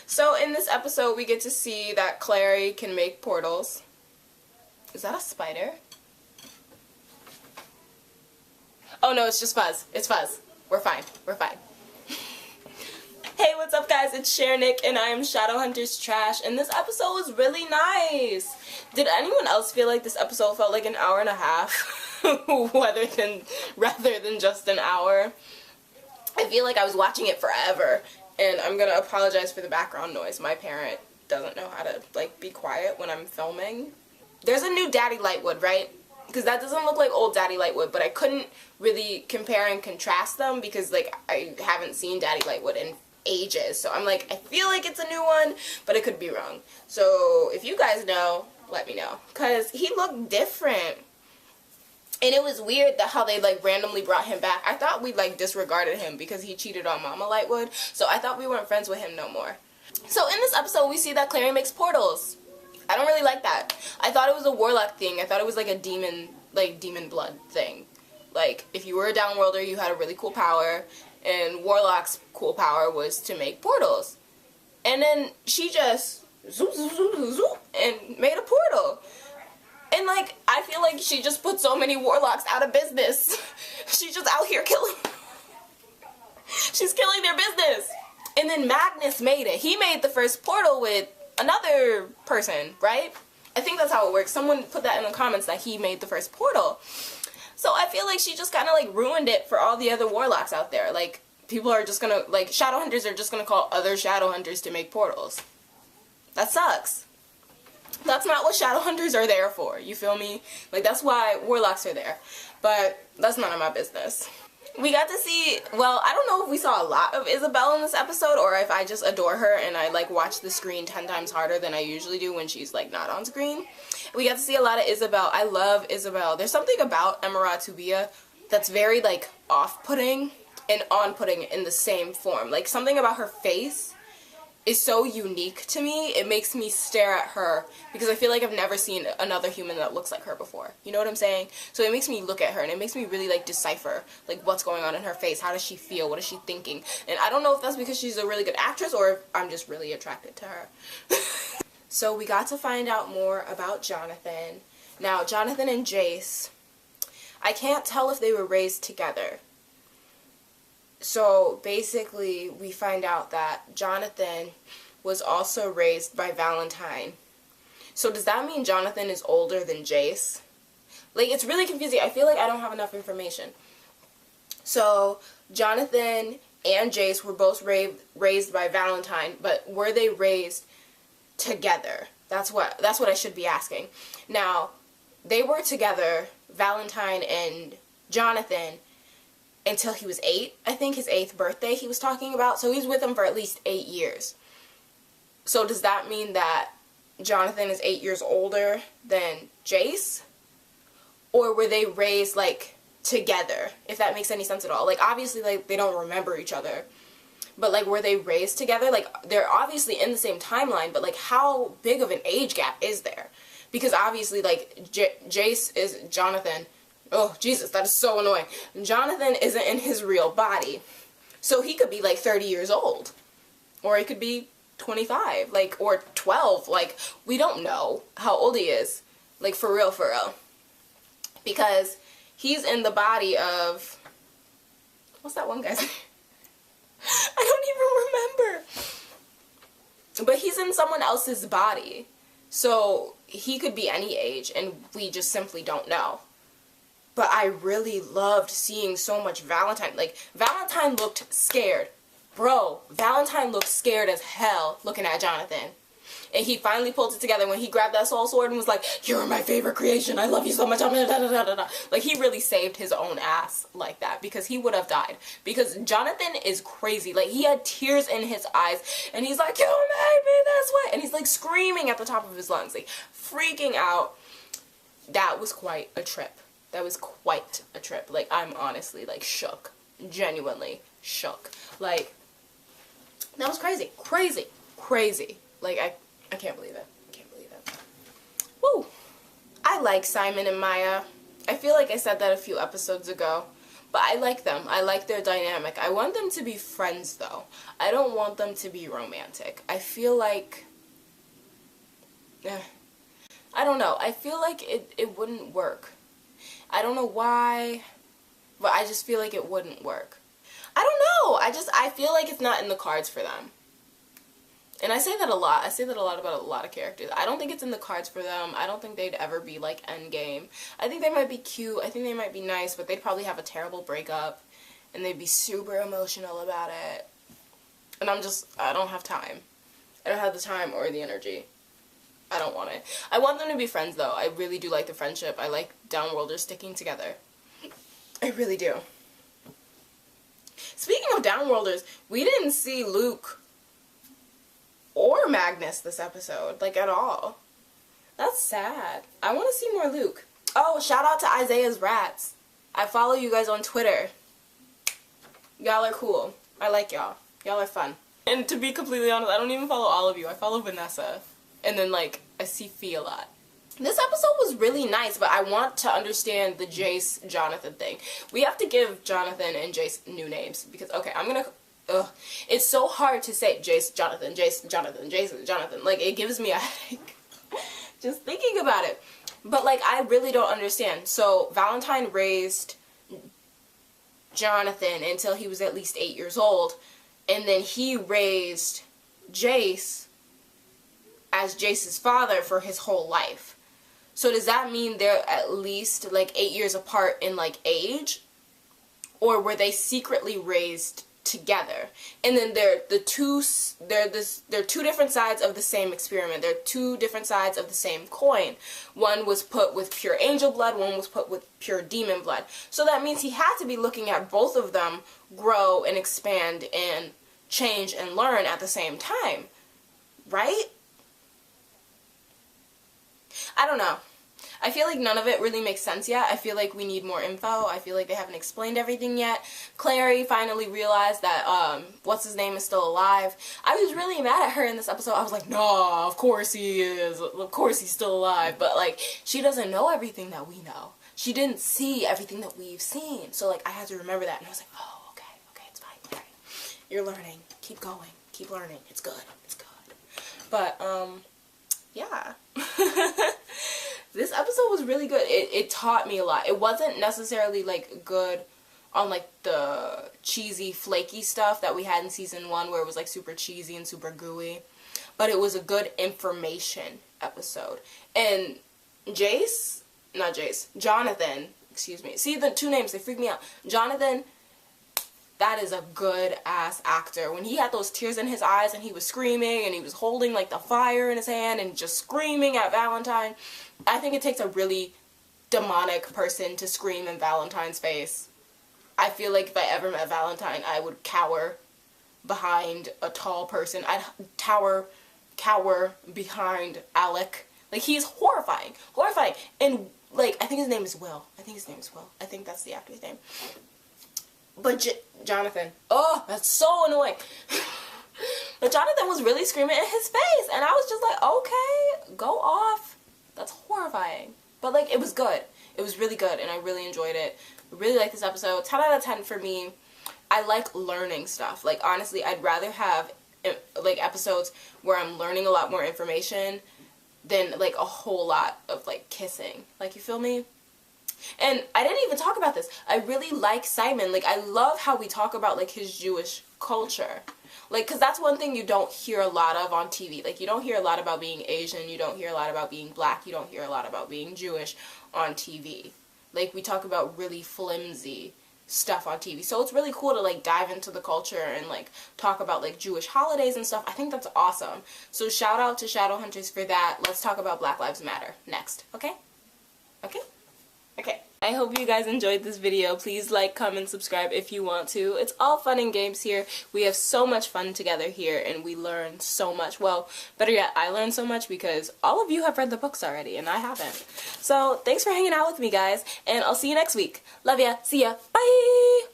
So in this episode, we get to see that Clary can make portals. Is that a spider? Oh no, it's just Fuzz. It's Fuzz. We're fine. We're fine. Hey, what's up guys? It's Sher Nic and I am Shadowhunters Trash, and this episode was really nice. Did anyone else feel like this episode felt like an hour and a half? rather than just an hour? I feel like I was watching it forever, and I'm gonna apologize for the background noise. My parent doesn't know how to like be quiet when I'm filming. There's a new Daddy Lightwood, right? Because that doesn't look like old Daddy Lightwood, but I couldn't really compare and contrast them because like I haven't seen Daddy Lightwood in ages. So I'm like, I feel like it's a new one, but I could be wrong. So if you guys know, let me know, because he looked different. And it was weird that how they like randomly brought him back. I thought we like disregarded him because he cheated on Mama Lightwood. So I thought we weren't friends with him no more. So in this episode we see that Clary makes portals. I don't really like that. I thought it was a warlock thing. I thought it was like a demon blood thing. Like if you were a downworlder you had a really cool power, and warlock's cool power was to make portals. And then she just zoop zoop zoop zoop, zoop and made a portal. And, like, I feel like she just put so many warlocks out of business. She's just out here killing. She's killing their business. And then Magnus made it. He made the first portal with another person, right? I think that's how it works. Someone put that in the comments that he made the first portal. So I feel like she just kind of, like, ruined it for all the other warlocks out there. Like, people are just gonna, like, Shadowhunters are just gonna call other Shadowhunters to make portals. That sucks. That's not what Shadowhunters are there for, you feel me? Like, that's why warlocks are there. But that's none of my business. We got to see, well, I don't know if we saw a lot of Isabel in this episode or if I just adore her and I, like, watch the screen 10 times harder than I usually do when she's, like, not on screen. We got to see a lot of Isabel. I love Isabel. There's something about Emerald that's very, like, off-putting and on-putting in the same form. Like, something about her face is so unique to me. It makes me stare at her because I feel like I've never seen another human that looks like her before. You know what I'm saying? So it makes me look at her and it makes me really like decipher like what's going on in her face. How does she feel? What is she thinking? And I don't know if that's because she's a really good actress or if I'm just really attracted to her. So we got to find out more about Jonathan. Now Jonathan and Jace, I can't tell if they were raised together. So basically we find out that Jonathan was also raised by Valentine. So does that mean Jonathan is older than Jace? Like, it's really confusing. I feel like I don't have enough information. So Jonathan and Jace were both raised by Valentine, but were they raised together? That's what I should be asking. Now, they were together, Valentine and Jonathan, until he was 8, I think, his 8th birthday he was talking about. So he's with him for at least 8 years. So does that mean that Jonathan is 8 years older than Jace? Or were they raised, like, together, if that makes any sense at all? Like, obviously, like, they don't remember each other. But, like, were they raised together? Like, they're obviously in the same timeline, but, like, how big of an age gap is there? Because, obviously, like, Jace is Jonathan. Oh, Jesus, that is so annoying. Jonathan isn't in his real body. So he could be like 30 years old. Or he could be 25, like, or 12. Like, we don't know how old he is. Like, for real, for real. Because he's in the body of, what's that one guy's name? I don't even remember. But he's in someone else's body. So he could be any age, and we just simply don't know. But I really loved seeing so much Valentine. Like, Valentine looked scared. Bro, Valentine looked scared as hell looking at Jonathan. And he finally pulled it together when he grabbed that soul sword and was like, "You're my favorite creation. I love you so much." Like, he really saved his own ass like that because he would have died. Because Jonathan is crazy. Like, he had tears in his eyes. And he's like, "You made me this way." And he's, like, screaming at the top of his lungs. Like, freaking out. That was quite a trip. That was quite a trip. Like, I'm honestly, like, shook. Genuinely shook. Like, that was crazy. Crazy. Crazy. Like, I can't believe it. I can't believe it. Woo! I like Simon and Maya. I feel like I said that a few episodes ago. But I like them. I like their dynamic. I want them to be friends, though. I don't want them to be romantic. I feel like... I don't know. I feel like it wouldn't work. I don't know why, but I just feel like it wouldn't work. I don't know. I feel like it's not in the cards for them. And I say that a lot. I say that a lot about a lot of characters. I don't think it's in the cards for them. I don't think they'd ever be, like, endgame. I think they might be cute. I think they might be nice, but they'd probably have a terrible breakup. And they'd be super emotional about it. And I don't have time. I don't have the time or the energy. I don't want it. I want them to be friends, though. I really do like the friendship. I like Downworlders sticking together. I really do. Speaking of Downworlders, we didn't see Luke or Magnus this episode, like, at all. That's sad. I want to see more Luke. Oh, shout out to Isaiah's Rats. I follow you guys on Twitter. Y'all are cool. I like y'all. Y'all are fun. And to be completely honest, I don't even follow all of you. I follow Vanessa. And then, like, I see Fee a lot. This episode was really nice, but I want to understand the Jace Jonathan thing. We have to give Jonathan and Jace new names. Because, okay, I'm gonna... it's so hard to say Jace Jonathan, Jace Jonathan, Jason Jonathan. Like, it gives me a headache just thinking about it. But, like, I really don't understand. So, Valentine raised Jonathan until he was at least 8 years old. And then he raised Jace as Jace's father for his whole life. So does that mean they're at least, like, 8 years apart in, like, age? Or were they secretly raised together? And then they're two different sides of the same experiment. They're two different sides of the same coin. One was put with pure angel blood, one was put with pure demon blood. So that means he had to be looking at both of them grow and expand and change and learn at the same time. Right? I don't know. I feel like none of it really makes sense yet. I feel like we need more info. I feel like they haven't explained everything yet. Clary finally realized that, what's-his-name is still alive. I was really mad at her in this episode. I was like, no, of course he is. Of course he's still alive. But, like, she doesn't know everything that we know. She didn't see everything that we've seen. So, like, I had to remember that. And I was like, oh, okay, it's fine, Clary. You're learning. Keep going. Keep learning. It's good. It's good. But, yeah. This episode was really good. It taught me a lot. It wasn't necessarily, like, good on, like, the cheesy, flaky stuff that we had in season 1 where it was, like, super cheesy and super gooey. But it was a good information episode. And Jonathan, excuse me. See, the two names, they freak me out. Jonathan, that is a good-ass actor. When he had those tears in his eyes and he was screaming and he was holding, like, the fire in his hand and just screaming at Valentine, I think it takes a really demonic person to scream in Valentine's face. I feel like if I ever met Valentine, I would cower behind a tall person. I'd cower behind Alec. Like, he's horrifying. Horrifying. And, like, I think his name is Will. I think that's the actor's name. But Jonathan, oh, that's so annoying. But Jonathan was really screaming in his face, and I was just like, okay, go off. That's horrifying. But, like, it was good. It was really good, and I really enjoyed it. I really like this episode. 10 out of 10 for me. I like learning stuff. Like, honestly, I'd rather have, like, episodes where I'm learning a lot more information than, like, a whole lot of, like, kissing. Like, you feel me? And I didn't even talk about this. I really like Simon. Like, I love how we talk about, like, his Jewish culture. Like, because that's one thing you don't hear a lot of on TV. Like, you don't hear a lot about being Asian. You don't hear a lot about being black. You don't hear a lot about being Jewish on TV. Like, we talk about really flimsy stuff on TV. So it's really cool to, like, dive into the culture and, like, talk about, like, Jewish holidays and stuff. I think that's awesome. So shout out to Shadowhunters for that. Let's talk about Black Lives Matter next. Okay? Okay? Okay. I hope you guys enjoyed this video. Please like, comment, subscribe if you want to. It's all fun and games here. We have so much fun together here and we learn so much. Well, better yet, I learned so much because all of you have read the books already and I haven't. So, thanks for hanging out with me, guys, and I'll see you next week. Love ya. See ya. Bye!